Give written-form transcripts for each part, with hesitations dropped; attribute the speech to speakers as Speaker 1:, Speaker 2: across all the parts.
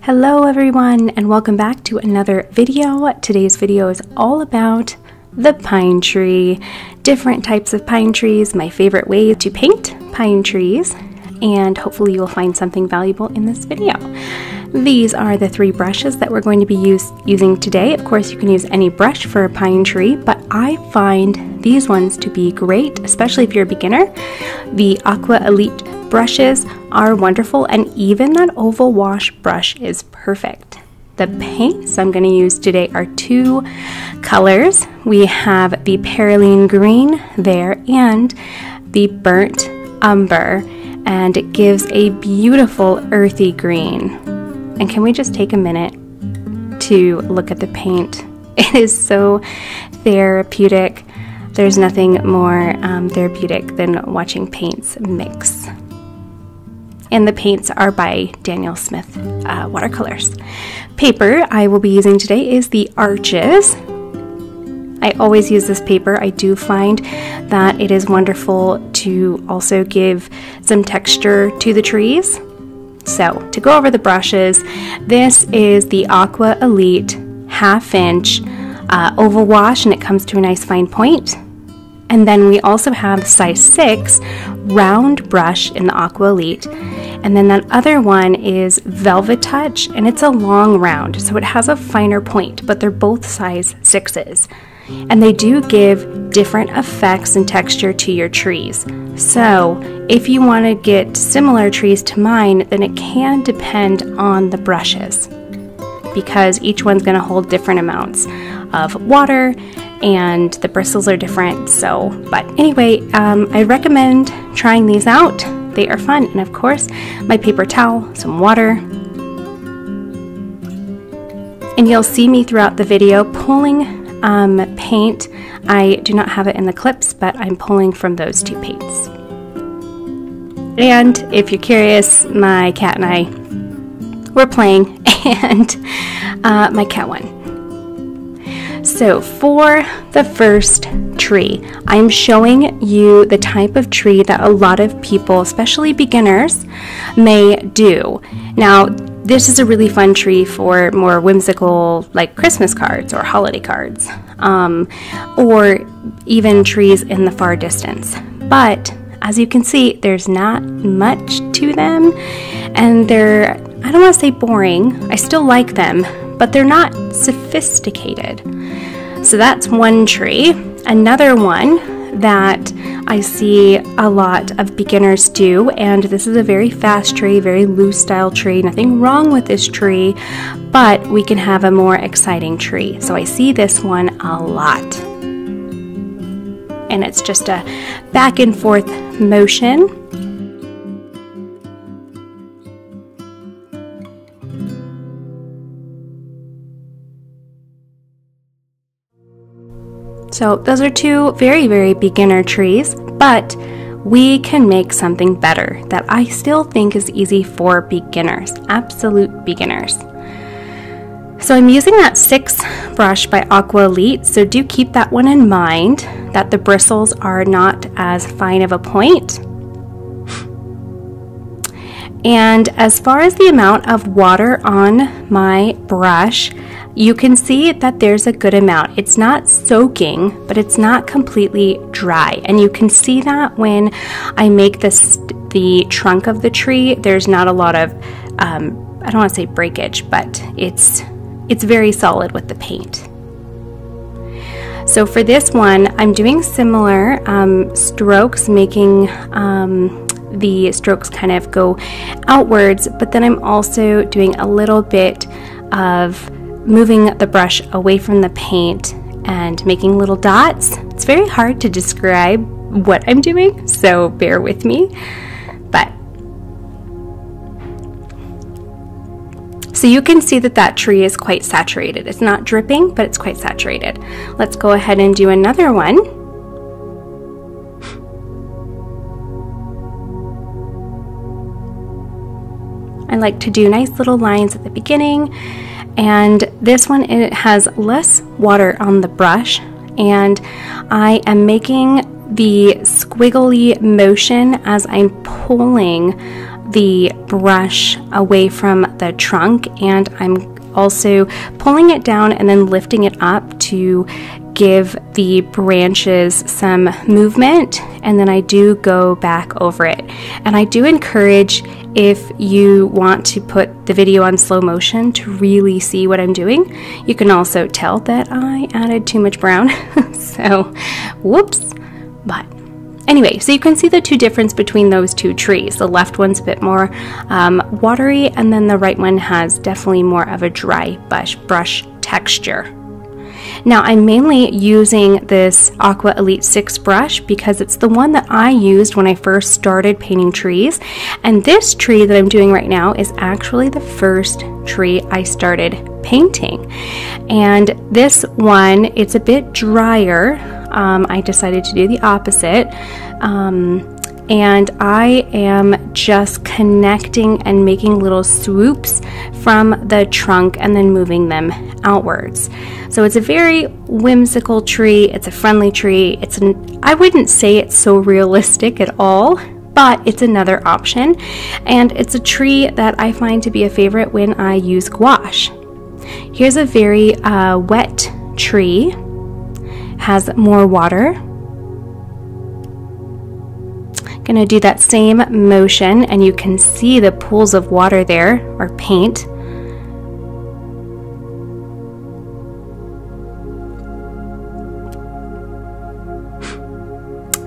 Speaker 1: Hello everyone, and welcome back to another video. Today's video is all about the pine tree, different types of pine trees, my favorite way to paint pine trees, and hopefully you will find something valuable in this video. These are the three brushes that we're going to be using today. Of course, you can use any brush for a pine tree, but I find these ones to be great, especially if you're a beginner. The Aqua Elite brushes are wonderful, and even that oval wash brush is perfect. The paints I'm going to use today are two colors. We have the Perylene green there and the burnt umber, and it gives a beautiful earthy green. And can we just take a minute to look at the paint? It is so therapeutic. There's nothing more therapeutic than watching paints mix. And the paints are by Daniel Smith watercolors. Paper I will be using today is the Arches. I always use this paper. I do find that it is wonderful to also give some texture to the trees. So to go over the brushes, this is the Aqua Elite 1/2 inch oval wash, and it comes to a nice fine point. And then we also have size 6 round brush in the Aqua Elite. And then that other one is Velvetouch, and it's a long round, so it has a finer point, but they're both size 6s. And they do give different effects and texture to your trees. So if you want to get similar trees to mine, then it can depend on the brushes, because each one's going to hold different amounts of water and the bristles are different. So, but anyway, I recommend trying these out. They are fun. And of course, my paper towel, some water. And you'll see me throughout the video pulling paint. I do not have it in the clips, but I'm pulling from those two paints. And if you're curious, my cat and I were playing, and my cat won. So for the first tree, I'm showing you the type of tree that a lot of people, especially beginners, may do. Now, this is a really fun tree for more whimsical, like Christmas cards or holiday cards, or even trees in the far distance. But as you can see, there's not much to them, and they're, I don't want to say boring, I still like them, but they're not sophisticated. So that's one tree. Another one that I see a lot of beginners do, and this is a very fast tree, very loose style tree, nothing wrong with this tree, but we can have a more exciting tree. So I see this one a lot. And it's just a back and forth motion. So those are two very, very beginner trees, but we can make something better that I still think is easy for beginners, absolute beginners. So I'm using that 6 brush by Aqua Elite, so do keep that one in mind, that the bristles are not as fine of a point. And as far as the amount of water on my brush, you can see that there's a good amount. It's not soaking, but it's not completely dry. And you can see that when I make the trunk of the tree, there's not a lot of, I don't want to say breakage, but it's very solid with the paint. So for this one, I'm doing similar strokes, making the strokes kind of go outwards, but then I'm also doing a little bit of moving the brush away from the paint and making little dots. It's very hard to describe what I'm doing, so bear with me. But so you can see that that tree is quite saturated. It's not dripping, but it's quite saturated. Let's go ahead and do another one. I like to do nice little lines at the beginning. And this one, it has less water on the brush, and I am making the squiggly motion as I'm pulling the brush away from the trunk, and I'm also pulling it down and then lifting it up to give the branches some movement, and then I do go back over it. And I do encourage, if you want to put the video on slow motion to really see what I'm doing. You can also tell that I added too much brown, so whoops. But anyway, so you can see the two difference between those two trees. The left one's a bit more watery, and then the right one has definitely more of a dry brush texture. Now, I'm mainly using this Aqua Elite 6 brush because it's the one that I used when I first started painting trees. And this tree that I'm doing right now is actually the first tree I started painting. And this one, it's a bit drier. I decided to do the opposite. And I am just connecting and making little swoops from the trunk and then moving them outwards. So it's a very whimsical tree. It's a friendly tree. I wouldn't say it's so realistic at all, but it's another option. And it's a tree that I find to be a favorite when I use gouache. Here's a very wet tree, has more water. Gonna do that same motion, and you can see the pools of water there, or paint.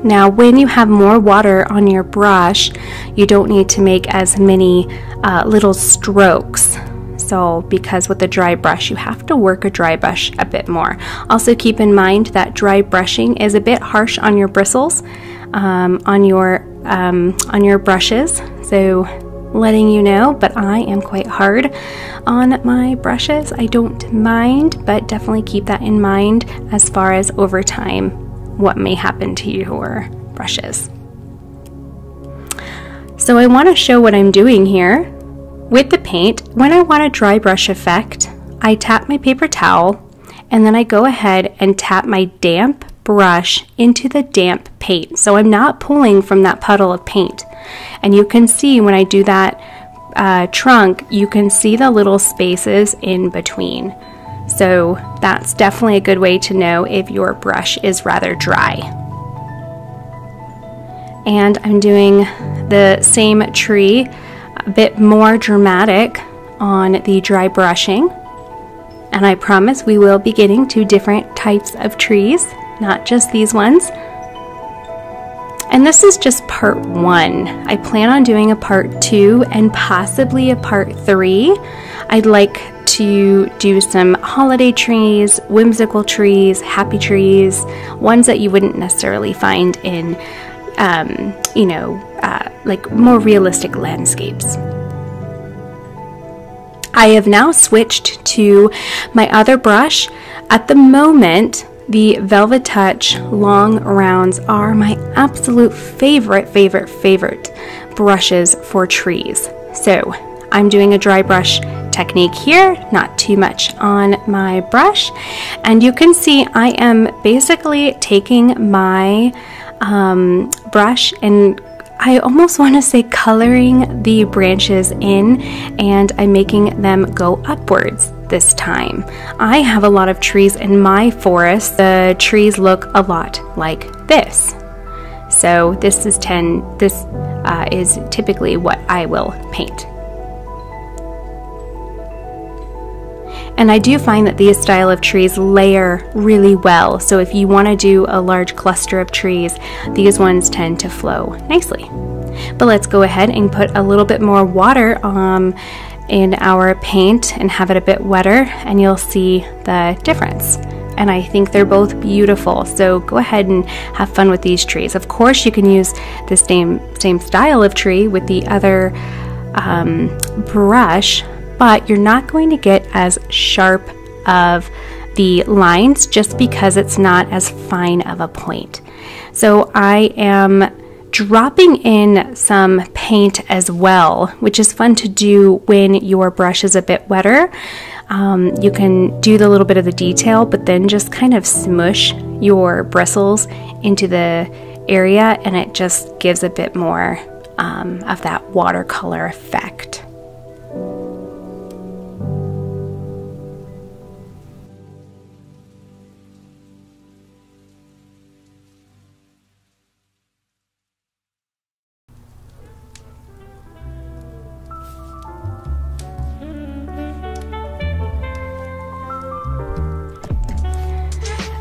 Speaker 1: Now, when you have more water on your brush, you don't need to make as many little strokes. So, because with a dry brush, you have to work a dry brush a bit more. Also, keep in mind that dry brushing is a bit harsh on your bristles, on your brushes. So, letting you know, but I am quite hard on my brushes. I don't mind, but definitely keep that in mind as far as over time what may happen to your brushes. So I want to show what I'm doing here with the paint. When I want a dry brush effect, I tap my paper towel and then I go ahead and tap my damp brush into the damp paint. So I'm not pulling from that puddle of paint. And you can see when I do that trunk, you can see the little spaces in between. So that's definitely a good way to know if your brush is rather dry. And I'm doing the same tree, a bit more dramatic on the dry brushing. And I promise we will be getting to different types of trees, not just these ones. And this is just part 1. I plan on doing a part 2 and possibly a part 3. I'd like to do some holiday trees, whimsical trees, happy trees, ones that you wouldn't necessarily find in, like more realistic landscapes. I have now switched to my other brush. At the moment, the Velvetouch long rounds are my absolute favorite brushes for trees. So I'm doing a dry brush technique here, not too much on my brush. And you can see I am basically taking my brush and I almost want to say coloring the branches in, and I'm making them go upwards this time. I have a lot of trees in my forest. The trees look a lot like this. So this is typically what I will paint. And I do find that these style of trees layer really well. So if you want to do a large cluster of trees, these ones tend to flow nicely. But let's go ahead and put a little bit more water in our paint and have it a bit wetter, and you'll see the difference. And I think they're both beautiful. So go ahead and have fun with these trees. Of course, you can use the same style of tree with the other brush, but you're not going to get as sharp of the lines just because it's not as fine of a point. So I am dropping in some paint as well, which is fun to do when your brush is a bit wetter. You can do the little bit of the detail, but then just kind of smush your bristles into the area, and it just gives a bit more of that watercolor effect.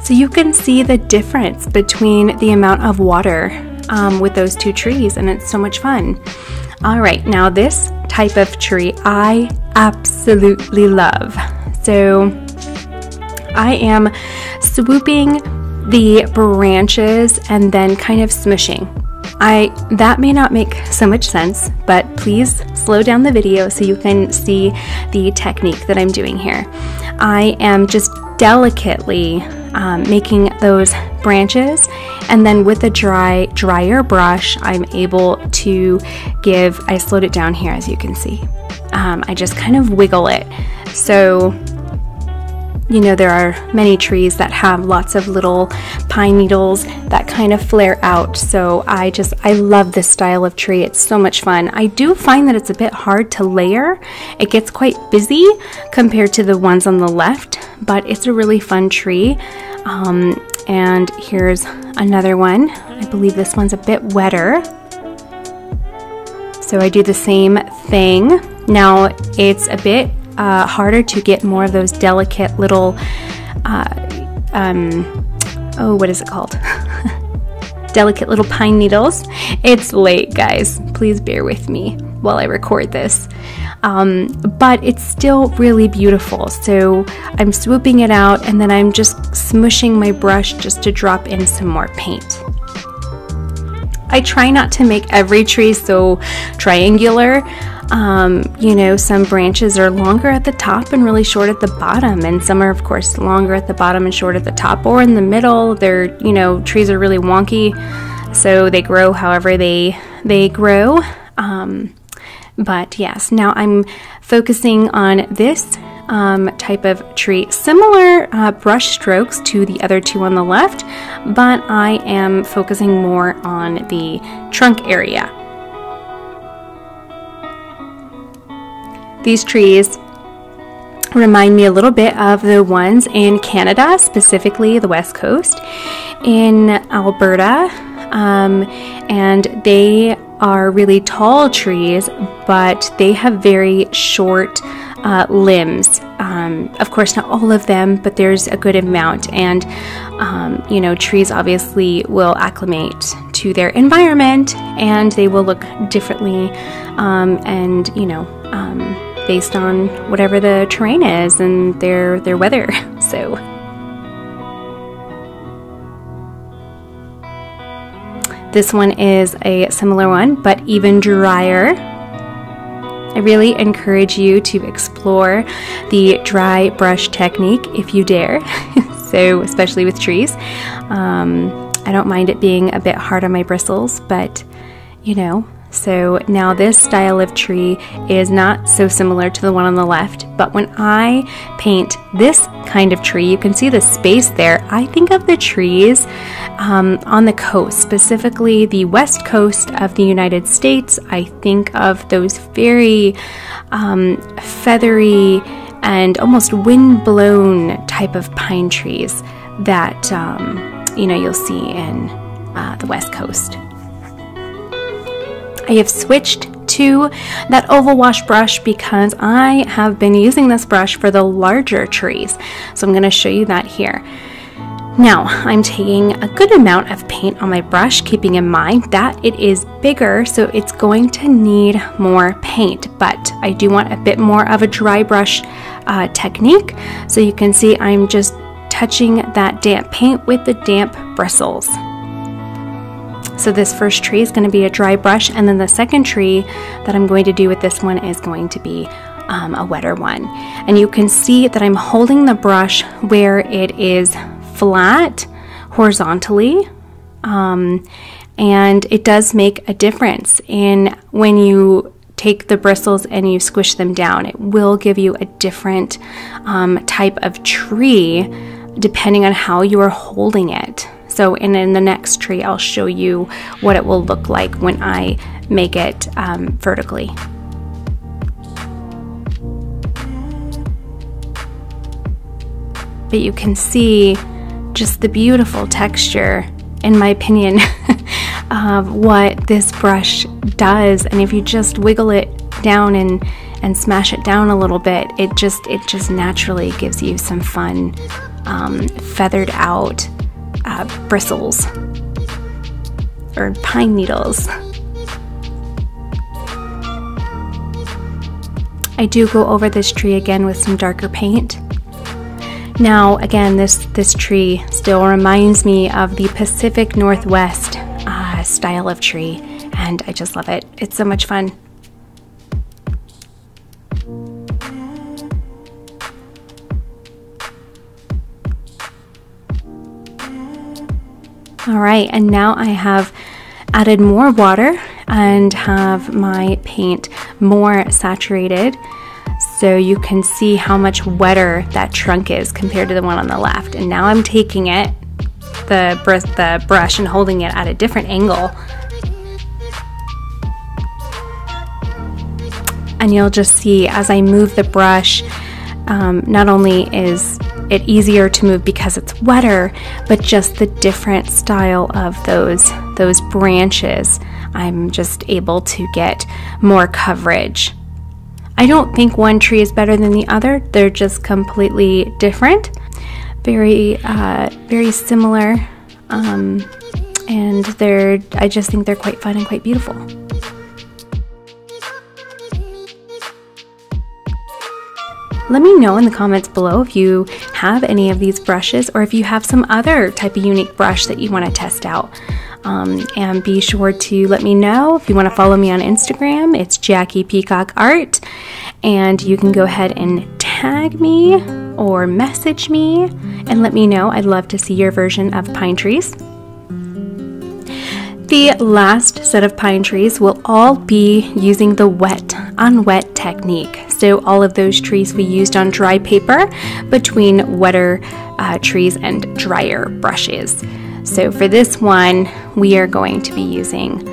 Speaker 1: So you can see the difference between the amount of water with those two trees, and it's so much fun. All right, now this type of tree I absolutely love. So I am swooping the branches and then kind of smushing. That may not make so much sense, but please slow down the video so you can see the technique that I'm doing here. I am just delicately making those branches, and then with a drier brush, I'm able to I slowed it down here as you can see. I just kind of wiggle it. So, you know, there are many trees that have lots of little pine needles that kind of flare out. So I love this style of tree. It's so much fun. I do find that it's a bit hard to layer. It gets quite busy compared to the ones on the left, but it's a really fun tree. And here's another one. I believe this one's a bit wetter. So I do the same thing. Now it's a bit harder to get more of those delicate little, what is it called? Delicate little pine needles. It's late, guys. Please bear with me while I record this. But it's still really beautiful. So I'm swooping it out, and then I'm just smushing my brush just to drop in some more paint. I try not to make every tree so triangular. You know, some branches are longer at the top and really short at the bottom, and some are of course longer at the bottom and short at the top, or in the middle. They're, you know, trees are really wonky, so they grow however they grow. But yes, now I'm focusing on this type of tree. Similar brush strokes to the other two on the left, but I am focusing more on the trunk area. These trees remind me a little bit of the ones in Canada, specifically the West Coast, in Alberta, and they are really tall trees, but they have very short limbs. Of course, not all of them, but there's a good amount. And, you know, trees obviously will acclimate to their environment, and they will look differently, and, you know, based on whatever the terrain is and their weather. So this one is a similar one, but even drier. I really encourage you to explore the dry brush technique if you dare. So especially with trees. I don't mind it being a bit hard on my bristles, but you know. So now this style of tree is not so similar to the one on the left, but when I paint this kind of tree, you can see the space there. I think of the trees on the coast, specifically the west coast of the United States. I think of those very feathery and almost wind-blown type of pine trees that you know, you'll see in the west coast. I have switched to that oval wash brush because I have been using this brush for the larger trees. So I'm going to show you that here. Now I'm taking a good amount of paint on my brush, keeping in mind that it is bigger, so it's going to need more paint, but I do want a bit more of a dry brush technique. So you can see I'm just touching that damp paint with the damp bristles. So this first tree is going to be a dry brush, and then the second tree that I'm going to do with this one is going to be a wetter one. And you can see that I'm holding the brush where it is flat horizontally, and it does make a difference in when you take the bristles and you squish them down. It will give you a different type of tree depending on how you are holding it. So in the next tree, I'll show you what it will look like when I make it vertically. But you can see just the beautiful texture, in my opinion, of what this brush does. And if you just wiggle it down and smash it down a little bit, it just naturally gives you some fun feathered out bristles or pine needles. I do go over this tree again with some darker paint. Now again, this tree still reminds me of the Pacific Northwest style of tree, and I just love it. It's so much fun. All right, and now I have added more water and have my paint more saturated, so you can see how much wetter that trunk is compared to the one on the left. And now I'm taking it, the brush, and holding it at a different angle. And you'll just see as I move the brush, not only is it easier to move because it's wetter, but just the different style of those branches, I'm just able to get more coverage. I don't think one tree is better than the other. They're just completely different, very similar, and I just think they're quite fun and quite beautiful. Let me know in the comments below if you have any of these brushes, or if you have some other type of unique brush that you want to test out. And be sure to let me know if you want to follow me on Instagram. It's Jackie Peacock Art, and you can go ahead and tag me or message me and let me know. I'd love to see your version of pine trees. The last set of pine trees will all be using the wet on wet technique. So all of those trees we used on dry paper between wetter trees and drier brushes. So for this one, we are going to be using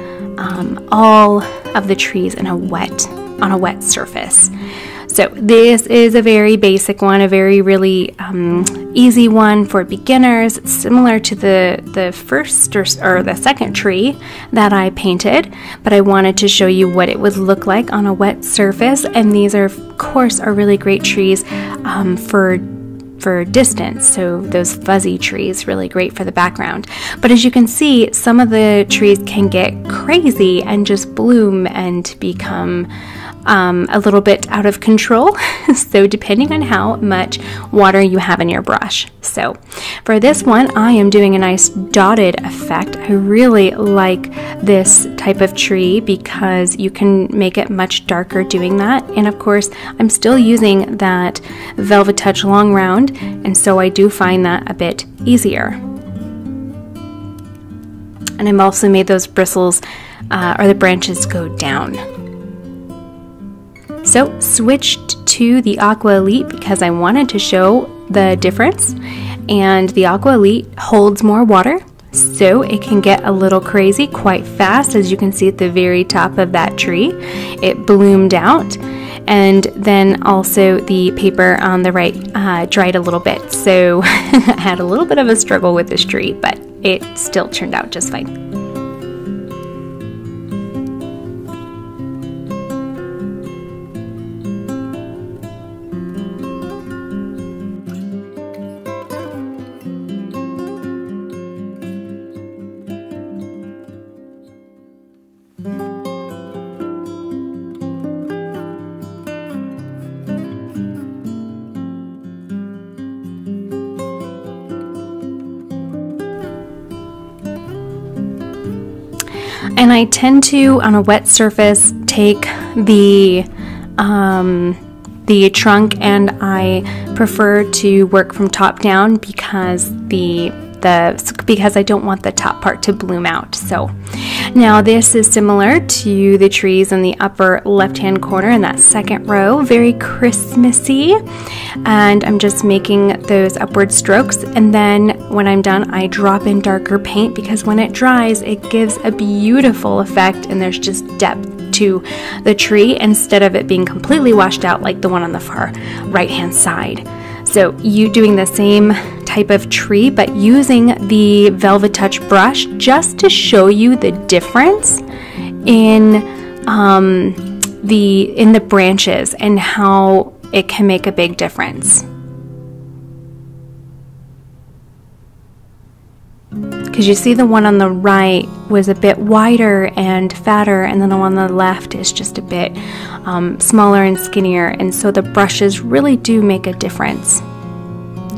Speaker 1: all of the trees on a wet surface. So this is a very basic one, a very really easy one for beginners. It's similar to the first or the second tree that I painted, but I wanted to show you what it would look like on a wet surface. And these are, of course, are really great trees for distance, so those fuzzy trees, really great for the background. But as you can see, some of the trees can get crazy and just bloom and become a little bit out of control. So depending on how much water you have in your brush. So for this one, I am doing a nice dotted effect. I really like this type of tree because you can make it much darker doing that. And of course, I'm still using that Velvetouch long round, and so I do find that a bit easier. And I've also made those bristles or the branches go down. So switched to the Aqua Elite because I wanted to show the difference, and the Aqua Elite holds more water, so it can get a little crazy quite fast. As you can see at the very top of that tree, it bloomed out, and then also the paper on the right dried a little bit, so I had a little bit of a struggle with this tree, but it still turned out just fine. And I tend to, on a wet surface, take the trunk, and I prefer to work from top down because the because I don't want the top part to bloom out. So now this is similar to the trees in the upper left-hand corner in that second row, very Christmassy, and I'm just making those upward strokes, and then when I'm done I drop in darker paint because when it dries it gives a beautiful effect and there's just depth to the tree instead of it being completely washed out like the one on the far right hand side. So you doing the same type of tree but using the Velvetouch brush just to show you the difference in the branches and how it can make a big difference. Because you see the one on the right was a bit wider and fatter, and then the one on the left is just a bit smaller and skinnier, and so the brushes really do make a difference.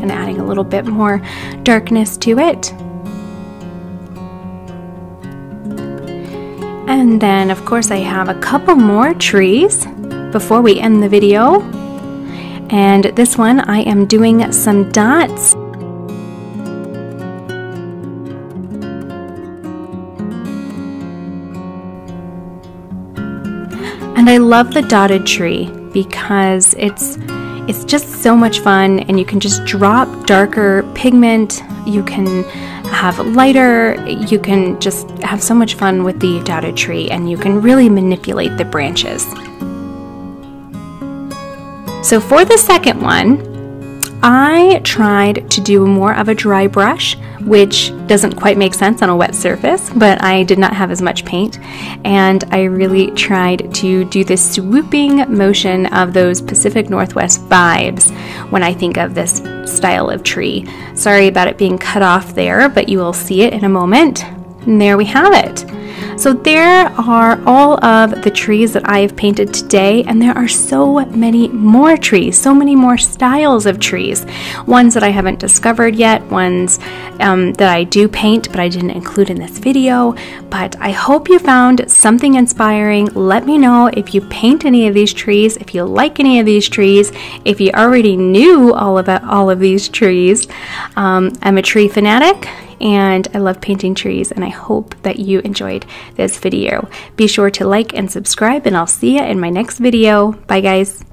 Speaker 1: And adding a little bit more darkness to it. And then of course I have a couple more trees before we end the video, and this one I am doing some dots. And I love the dotted tree because it's just so much fun, and you can just drop darker pigment, you can have lighter, you can just have so much fun with the dotted tree, and you can really manipulate the branches. So for the second one, I tried to do more of a dry brush, which doesn't quite make sense on a wet surface, but I did not have as much paint, and I really tried to do this swooping motion of those Pacific Northwest vibes when I think of this style of tree. Sorry about it being cut off there, but you will see it in a moment. And there we have it. So there are all of the trees that I have painted today, and there are so many more trees, so many more styles of trees. Ones that I haven't discovered yet, ones that I do paint but I didn't include in this video. But I hope you found something inspiring. Let me know if you paint any of these trees, if you like any of these trees, if you already knew all about all of these trees. I'm a tree fanatic, and I love painting trees, and I hope that you enjoyed this video. Be sure to like and subscribe, and I'll see you in my next video. Bye guys.